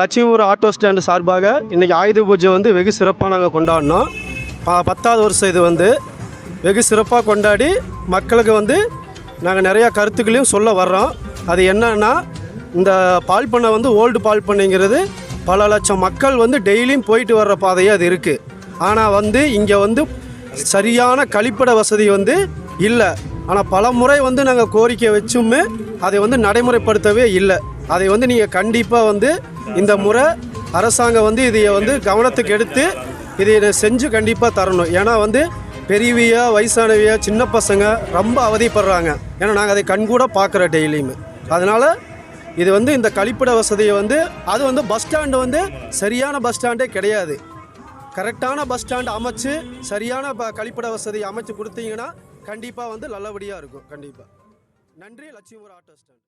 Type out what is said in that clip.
Lakshmipuram auto stand சார்பாக இன்றைக்கி ஆயுத பூஜை வந்து வெகு சிறப்பாக நாங்கள் கொண்டாடினோம். 10வது வருஷம் இது வந்து வெகு சிறப்பாக கொண்டாடி மக்களுக்கு வந்து நாங்கள் நிறையா கருத்துக்களையும் சொல்ல வர்றோம். அது என்னன்னா, இந்த பால் பண்ணை வந்து ஓல்டு பால் பண்ணைங்கிறது பல லட்சம் மக்கள் வந்து டெய்லியும் போயிட்டு வர்ற பாதையே அது இருக்குது. ஆனால் வந்து இங்கே வந்து சரியான கழிப்பிட வசதி வந்து இல்லை. ஆனால் பல முறை வந்து நாங்கள் கோரிக்கை வச்சுமே அதை வந்து நடைமுறைப்படுத்தவே இல்லை. அதை வந்து நீங்கள் கண்டிப்பாக வந்து இந்த முறை அரசாங்கம் வந்து இதை வந்து கவனத்துக்கு எடுத்து இதை செஞ்சு கண்டிப்பாக தரணும். ஏன்னா வந்து பெரியவியா வயசானவியா சின்ன பசங்க ரொம்ப அவதிப்படுறாங்க. ஏன்னா நாங்கள் அதை கண்கூட பார்க்குறோம் டெய்லியுமே. அதனால் இது வந்து இந்த கழிப்பிட வசதியை வந்து அது வந்து பஸ் ஸ்டாண்டு வந்து சரியான பஸ் ஸ்டாண்டே கிடையாது. கரெக்டான பஸ் ஸ்டாண்டு அமைச்சு சரியான கழிப்பிட வசதி அமைச்சு கொடுத்தீங்கன்னா கண்டிப்பாக வந்து நல்லபடியாக இருக்கும். கண்டிப்பாக நன்றி. Lakshmipuram auto stand.